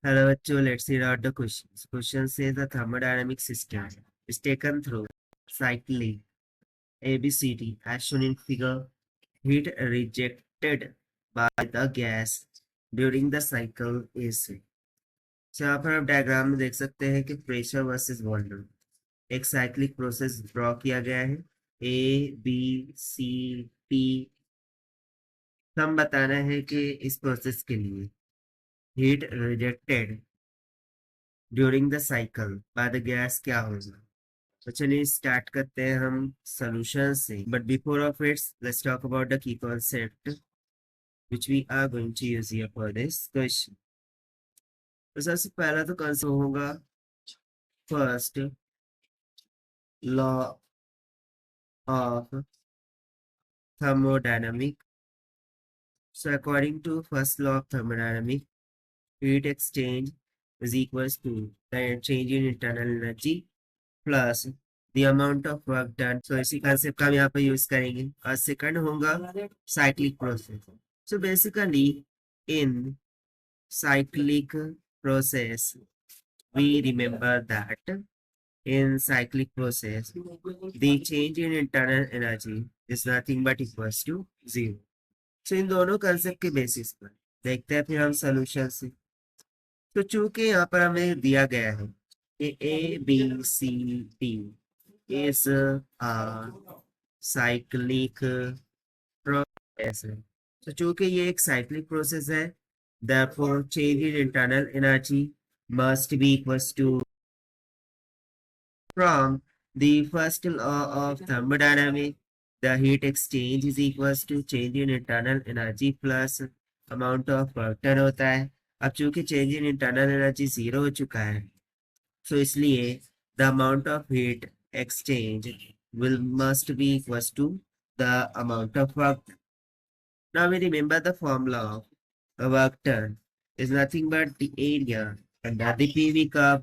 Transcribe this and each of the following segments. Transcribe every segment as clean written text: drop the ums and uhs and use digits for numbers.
Hello, bachcho, let's read out the questions. Question says the thermodynamic system is taken through cycling ABCD as shown in figure. Heat rejected by the gas during the cycle is। तो यहाँ पर आप diagram में देख सकते हैं कि pressure versus volume एक साइक्लिक प्रोसेस ड्रॉ किया गया है। ABCD हम बताना है कि इस प्रोसेस के लिए heat rejected during the cycle by the gas क्या होगा। तो चलिए स्टार्ट करते हैं हम सॉल्यूशन से, but before of its let's talk about the key concept which we are going to use here for this question. तो सबसे पहला तो कॉन्सेप्ट होगा first law of thermodynamic. So according to first law of thermodynamic, heat exchange is equals to the change in internal energy plus the amount of work done. So इसी concept का हम यहाँ पे use करेंगे। और second होगा cyclic process. So basically in cyclic process we remember that in cyclic process the change in internal energy is nothing but equals to 0. So इन दोनों concept के बेसिस पर देखते हैं फिर हम सोल्यूशन से। तो चूंकि यहाँ पर हमें दिया गया है कि ABCD इज साइक्लिक प्रोसेस है। तो चूंकि ये एक साइक्लिक प्रोसेस है, therefore change in internal energy must be equals to from the first law of thermodynamics, the heat exchange is equals to change in internal energy plus amount of work done होता है। अब चूंकि change in internal energy 0 हो चुका है, so इसलिए the amount of heat exchange will must be equals to the amount of work done. Now we remember the formula of work done is nothing but the area under the PV curve.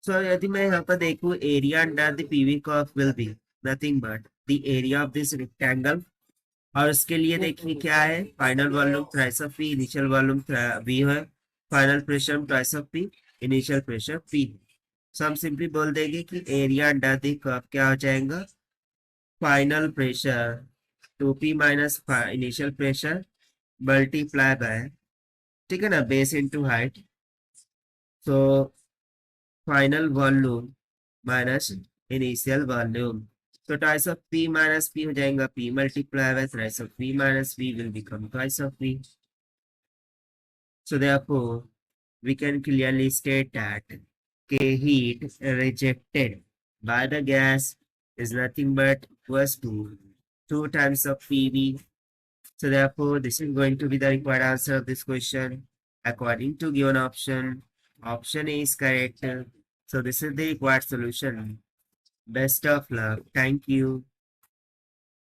So यदि मैं यहाँ पर देखूँ area under the PV curve will be nothing but the area of this rectangle, और उसके लिए देखिए क्या है, final volume thrice of P, initial volume V है, final pressure twice of P, initial pressure P. So हम simply बोल देंगे कि एरिया अंडर द कर्व क्या हो जाएगा, final pressure 2p minus initial pressure multiply by, ठीक है ना, base into height. So final volume minus initial volume, so twice of p minus p हो जाएगा p multiply by thrice of p minus p will become twice of p. So therefore we can clearly state that k heat rejected by the gas is nothing but equals to 2 times of pv. So therefore this is going to be the required answer of this question according to given option. Option A is correct. So this is the required solution. Best of luck. Thank you.